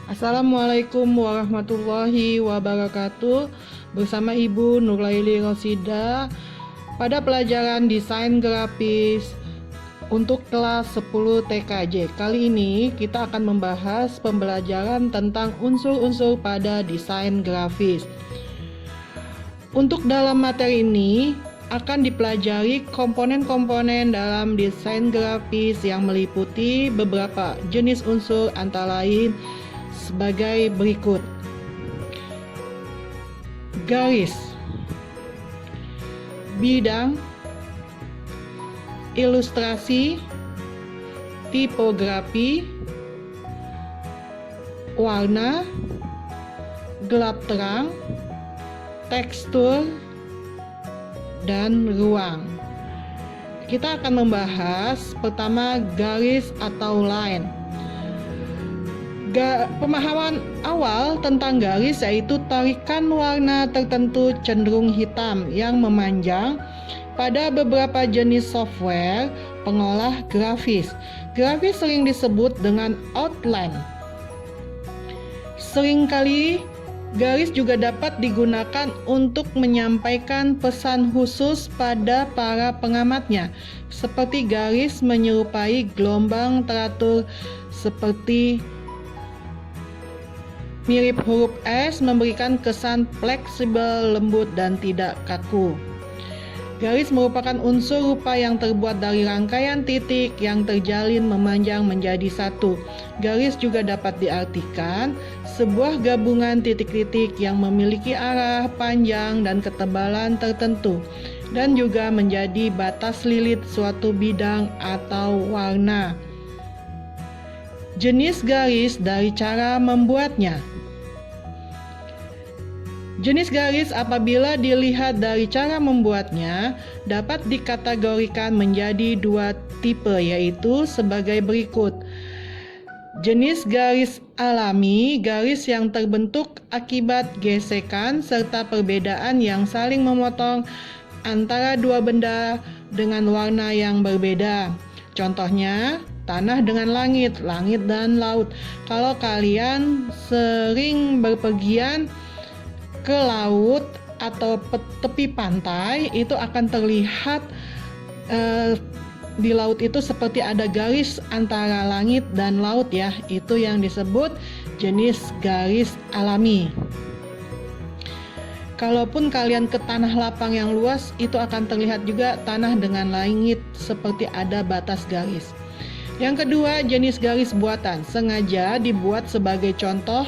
Assalamualaikum warahmatullahi wabarakatuh. Bersama Ibu Nurlaili Rosida pada pelajaran desain grafis untuk kelas 10 TKJ. Kali ini kita akan membahas pembelajaran tentang unsur-unsur pada desain grafis. Untuk dalam materi ini akan dipelajari komponen-komponen dalam desain grafis yang meliputi beberapa jenis unsur antara lain sebagai berikut. Garis, bidang, ilustrasi, tipografi, warna, gelap terang, tekstur, dan ruang. Kita akan membahas pertama garis atau line. Pemahaman awal tentang garis yaitu tarikan warna tertentu cenderung hitam yang memanjang pada beberapa jenis software pengolah grafis. Grafis sering disebut dengan outline. Seringkali garis juga dapat digunakan untuk menyampaikan pesan khusus pada para pengamatnya, seperti garis menyerupai gelombang teratur seperti mirip huruf S, memberikan kesan fleksibel, lembut, dan tidak kaku. Garis merupakan unsur rupa yang terbuat dari rangkaian titik yang terjalin memanjang menjadi satu. Garis juga dapat diartikan sebuah gabungan titik-titik yang memiliki arah, panjang, dan ketebalan tertentu, dan juga menjadi batas lilit suatu bidang atau warna. Jenis garis dari cara membuatnya. Jenis garis apabila dilihat dari cara membuatnya dapat dikategorikan menjadi dua tipe, yaitu sebagai berikut. Jenis garis alami, garis yang terbentuk akibat gesekan serta perbedaan yang saling memotong antara dua benda dengan warna yang berbeda. Contohnya, tanah dengan langit, langit dan laut. Kalau kalian sering berpergian ke laut atau tepi pantai, itu akan terlihat di laut itu seperti ada garis antara langit dan laut ya. Itu yang disebut jenis garis alami. Kalaupun kalian ke tanah lapang yang luas, itu akan terlihat juga tanah dengan langit seperti ada batas garis. Yang kedua, jenis garis buatan, sengaja dibuat sebagai contoh.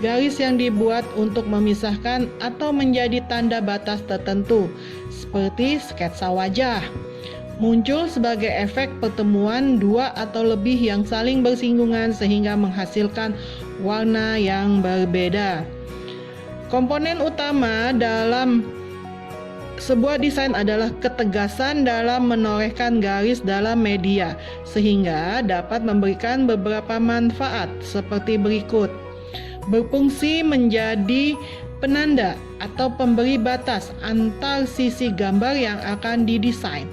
Garis yang dibuat untuk memisahkan atau menjadi tanda batas tertentu, seperti sketsa wajah, muncul sebagai efek pertemuan dua atau lebih yang saling bersinggungan sehingga menghasilkan warna yang berbeda. Komponen utama dalam sebuah desain adalah ketegasan dalam menorehkan garis dalam media, sehingga dapat memberikan beberapa manfaat seperti berikut. Berfungsi menjadi penanda atau pemberi batas antar sisi gambar yang akan didesain,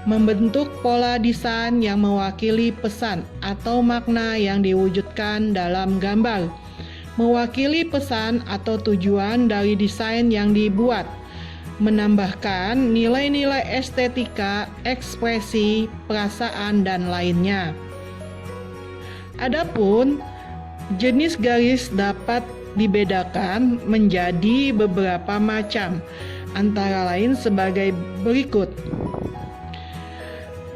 membentuk pola desain yang mewakili pesan atau makna yang diwujudkan dalam gambar, mewakili pesan atau tujuan dari desain yang dibuat, menambahkan nilai-nilai estetika, ekspresi, perasaan, dan lainnya. Adapun jenis garis dapat dibedakan menjadi beberapa macam, antara lain sebagai berikut.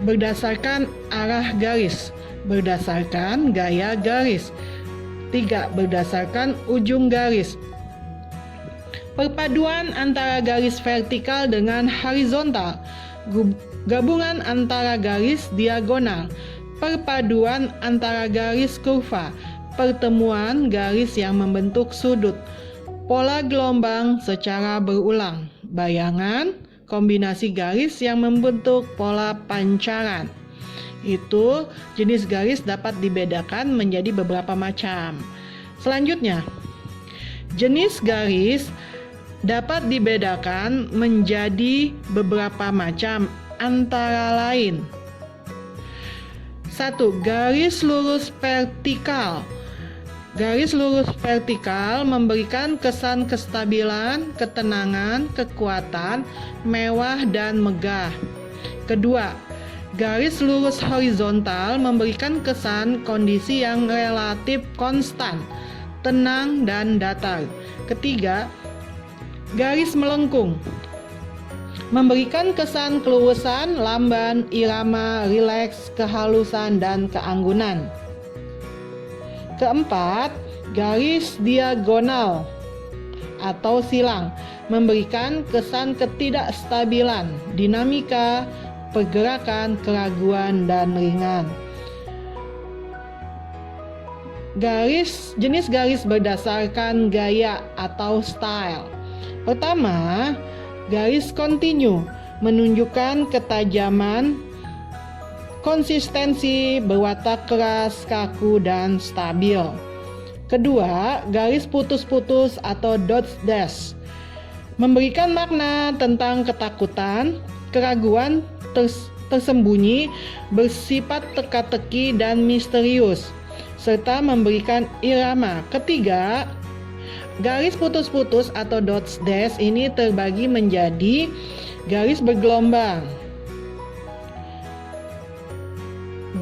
Berdasarkan arah garis, berdasarkan gaya garis. 3. Berdasarkan ujung garis. Perpaduan antara garis vertikal dengan horizontal, gabungan antara garis diagonal, perpaduan antara garis kurva, pertemuan garis yang membentuk sudut, pola gelombang secara berulang, bayangan, kombinasi garis yang membentuk pola pancaran. Itu jenis garis dapat dibedakan menjadi beberapa macam. Selanjutnya, jenis garis dapat dibedakan menjadi beberapa macam, antara lain: 1. Garis lurus vertikal. Garis lurus vertikal memberikan kesan kestabilan, ketenangan, kekuatan, mewah, dan megah. Kedua, garis lurus horizontal memberikan kesan kondisi yang relatif konstan, tenang, dan datar. Ketiga, garis melengkung memberikan kesan kelurusan, lamban, irama, rileks, kehalusan, dan keanggunan. Keempat, garis diagonal atau silang memberikan kesan ketidakstabilan, dinamika, pergerakan, keraguan, dan ringan. Jenis garis berdasarkan gaya atau style. Pertama, garis kontinu menunjukkan ketajaman, konsistensi, berwatak keras, kaku, dan stabil. Kedua, garis putus-putus atau dot dash memberikan makna tentang ketakutan, keraguan tersembunyi, bersifat teka-teki dan misterius, serta memberikan irama. Ketiga, garis putus-putus atau dot dash ini terbagi menjadi garis bergelombang,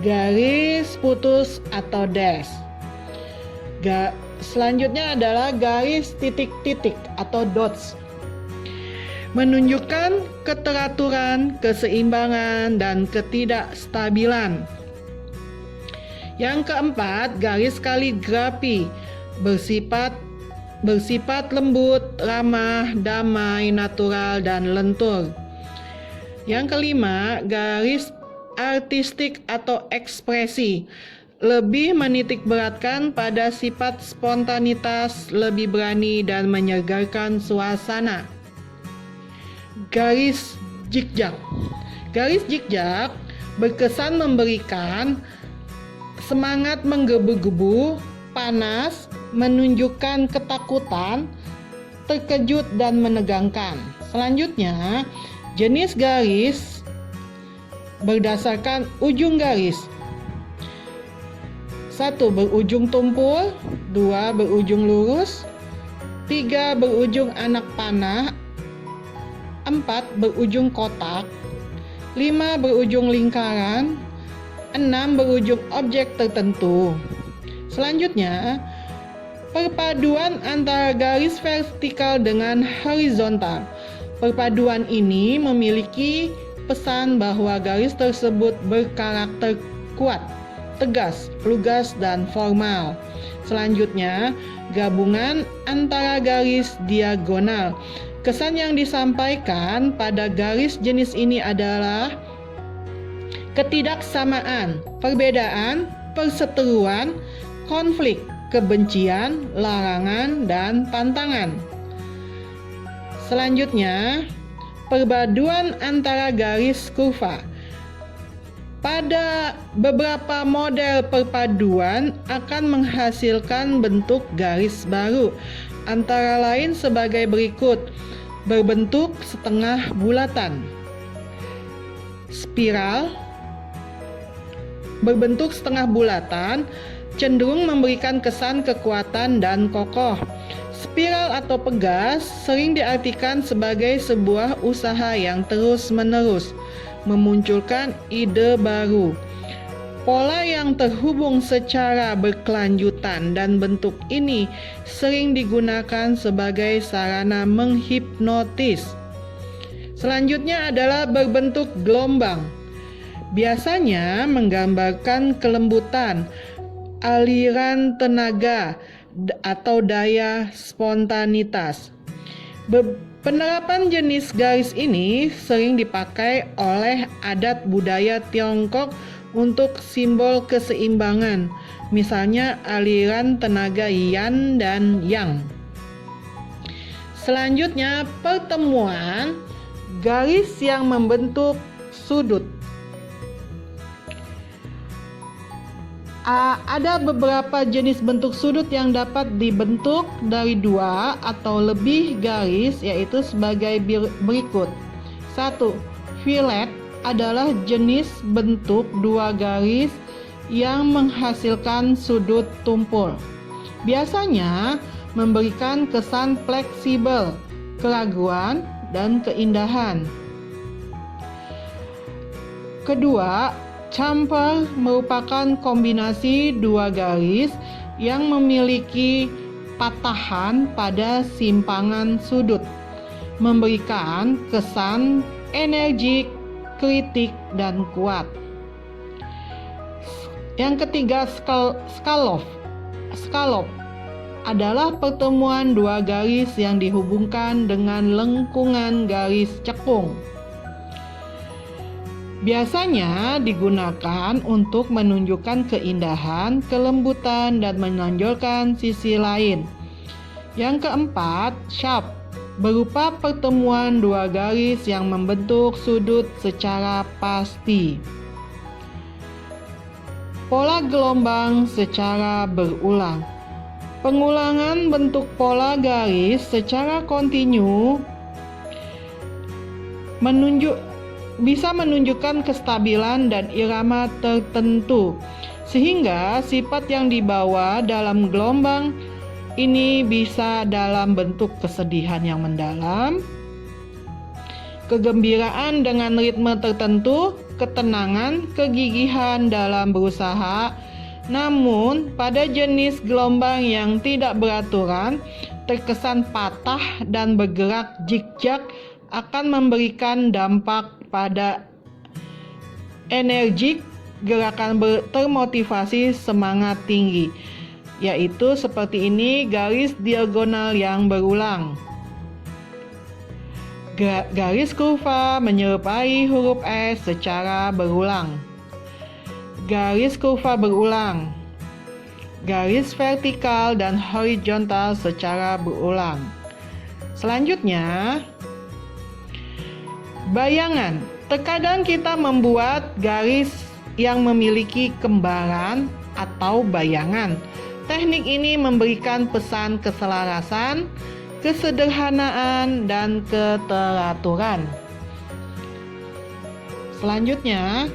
garis putus atau dash. Selanjutnya adalah garis titik-titik atau dots, menunjukkan keteraturan, keseimbangan, dan ketidakstabilan. Yang keempat, garis kaligrafi bersifat lembut, ramah, damai, natural, dan lentur. Yang kelima, garis artistik atau ekspresi lebih menitik beratkan pada sifat spontanitas, lebih berani, dan menyegarkan suasana. Garis zigzag. Garis zigzag berkesan memberikan semangat menggebu-gebu, panas, menunjukkan ketakutan, terkejut, dan menegangkan. Selanjutnya, jenis garis berdasarkan ujung garis. 1. Berujung tumpul, 2. Berujung lurus, 3. Berujung anak panah, 4. Berujung kotak, 5. Berujung lingkaran, 6. Berujung objek tertentu. Selanjutnya, perpaduan antara garis vertikal dengan horizontal. Perpaduan ini memiliki pesan bahwa garis tersebut berkarakter kuat, tegas, lugas, dan formal. Selanjutnya, gabungan antara garis diagonal. Kesan yang disampaikan pada garis jenis ini adalah ketidaksamaan, perbedaan, perseteruan, konflik, kebencian, larangan, dan tantangan. Selanjutnya, perpaduan antara garis kurva. Pada beberapa model perpaduan akan menghasilkan bentuk garis baru, antara lain sebagai berikut: berbentuk setengah bulatan, spiral berbentuk setengah bulatan cenderung memberikan kesan kekuatan dan kokoh. Spiral atau pegas sering diartikan sebagai sebuah usaha yang terus-menerus memunculkan ide baru, pola yang terhubung secara berkelanjutan, dan bentuk ini sering digunakan sebagai sarana menghipnotis. Selanjutnya adalah berbentuk gelombang. Biasanya menggambarkan kelembutan, aliran tenaga, atau daya spontanitas. Penerapan jenis garis ini sering dipakai oleh adat budaya Tiongkok untuk simbol keseimbangan, misalnya aliran tenaga Yan dan Yang. Selanjutnya, pertemuan garis yang membentuk sudut. Ada beberapa jenis bentuk sudut yang dapat dibentuk dari 2 atau lebih garis, yaitu sebagai berikut. 1. Fillet adalah jenis bentuk 2 garis yang menghasilkan sudut tumpul. biasanya memberikan kesan fleksibel, keraguan, dan keindahan. Kedua, chamfer merupakan kombinasi dua garis yang memiliki patahan pada simpangan sudut, memberikan kesan energik, kritik, dan kuat. Yang ketiga, scallop adalah pertemuan dua garis yang dihubungkan dengan lengkungan garis cekung. Biasanya digunakan untuk menunjukkan keindahan, kelembutan, dan menonjolkan sisi lain. Yang keempat, sharp berupa pertemuan dua garis yang membentuk sudut secara pasti. Pola gelombang secara berulang. Pengulangan bentuk pola garis secara kontinu bisa menunjukkan kestabilan dan irama tertentu, sehingga sifat yang dibawa dalam gelombang ini bisa dalam bentuk kesedihan yang mendalam, kegembiraan dengan ritme tertentu, ketenangan, kegigihan dalam berusaha. Namun, pada jenis gelombang yang tidak beraturan, terkesan patah dan bergerak zigzag akan memberikan dampak pada energik, gerakan termotivasi, semangat tinggi, yaitu seperti ini, garis diagonal yang berulang. Garis kurva menyerupai huruf S secara berulang. Garis kurva berulang. Garis vertikal dan horizontal secara berulang. Selanjutnya, bayangan. Terkadang kita membuat garis yang memiliki kembaran atau bayangan. Teknik ini memberikan pesan keselarasan, kesederhanaan, dan keteraturan. Selanjutnya,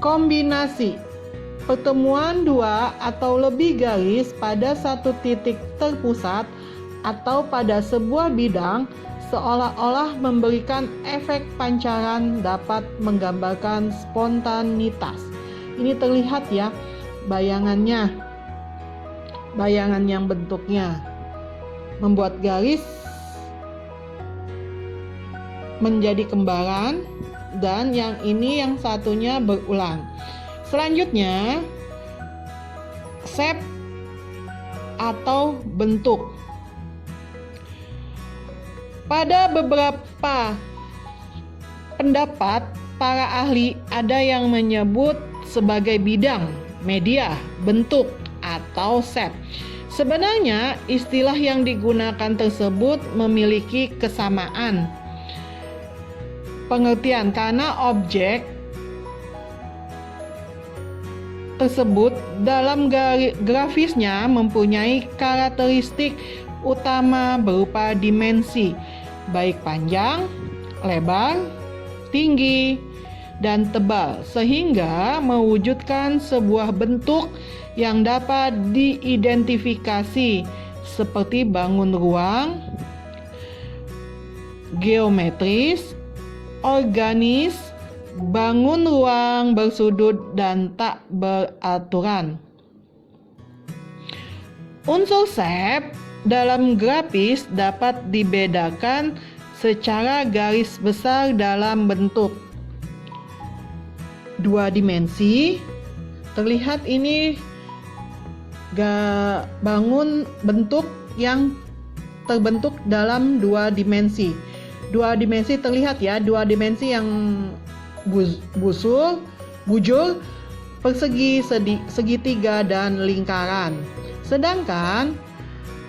kombinasi. Pertemuan dua atau lebih garis pada satu titik terpusat atau pada sebuah bidang seolah-olah memberikan efek pancaran, dapat menggambarkan spontanitas. Ini terlihat ya bayangannya, bayangan yang bentuknya membuat garis menjadi kembaran, dan yang ini yang satunya berulang. Selanjutnya, shape atau bentuk. Pada beberapa pendapat para ahli, ada yang menyebut sebagai bidang, media, bentuk, atau shape. Sebenarnya istilah yang digunakan tersebut memiliki kesamaan pengertian karena objek tersebut dalam grafisnya mempunyai karakteristik utama berupa dimensi, baik panjang, lebar, tinggi, dan tebal, sehingga mewujudkan sebuah bentuk yang dapat diidentifikasi seperti bangun ruang, geometris, organis, bangun ruang bersudut dan tak beraturan. Unsur shape dalam grafis dapat dibedakan secara garis besar dalam bentuk dua dimensi. Terlihat ini bangun bentuk yang terbentuk dalam dua dimensi. Dua dimensi terlihat ya, dua dimensi yang bujur, persegi, segitiga, dan lingkaran. Sedangkan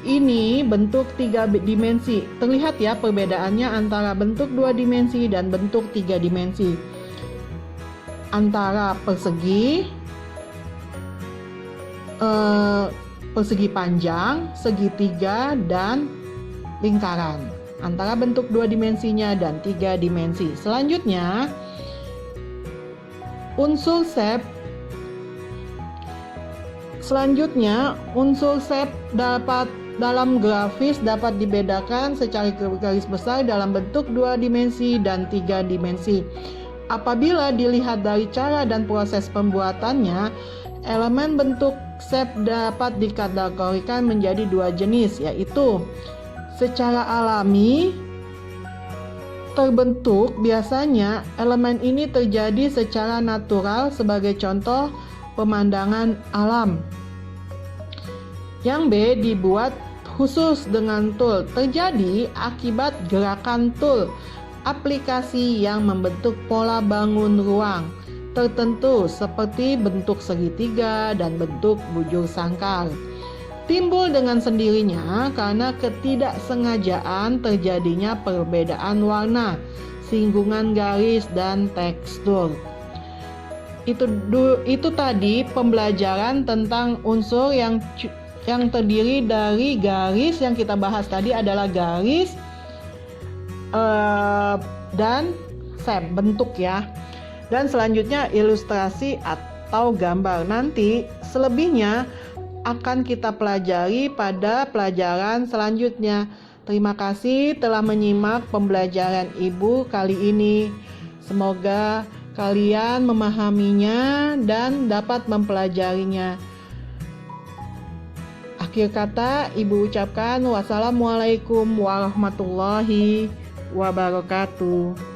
ini bentuk tiga dimensi. Terlihat ya perbedaannya antara bentuk dua dimensi dan bentuk tiga dimensi. Antara persegi panjang, segitiga, dan lingkaran. Antara bentuk dua dimensinya dan tiga dimensi. Selanjutnya, unsur shape Selanjutnya, unsur shape dalam grafis dapat dibedakan secara garis besar dalam bentuk 2 dimensi dan 3 dimensi. Apabila dilihat dari cara dan proses pembuatannya, elemen bentuk shape dapat dikategorikan menjadi 2 jenis, yaitu secara alami terbentuk. Biasanya elemen ini terjadi secara natural, sebagai contoh pemandangan alam. Yang B, dibuat khusus dengan tool, terjadi akibat gerakan tool aplikasi yang membentuk pola bangun ruang tertentu seperti bentuk segitiga dan bentuk bujur sangkar. Timbul dengan sendirinya karena ketidaksengajaan terjadinya perbedaan warna, singgungan garis, dan tekstur. Itu tadi pembelajaran tentang unsur yang terdiri dari garis. Yang kita bahas tadi adalah garis dan shape, bentuk ya. Dan selanjutnya ilustrasi atau gambar. Nanti selebihnya akan kita pelajari pada pelajaran selanjutnya. Terima kasih telah menyimak pembelajaran Ibu kali ini. Semoga kalian memahaminya dan dapat mempelajarinya. Akhir kata, Ibu ucapkan wassalamualaikum warahmatullahi wabarakatuh.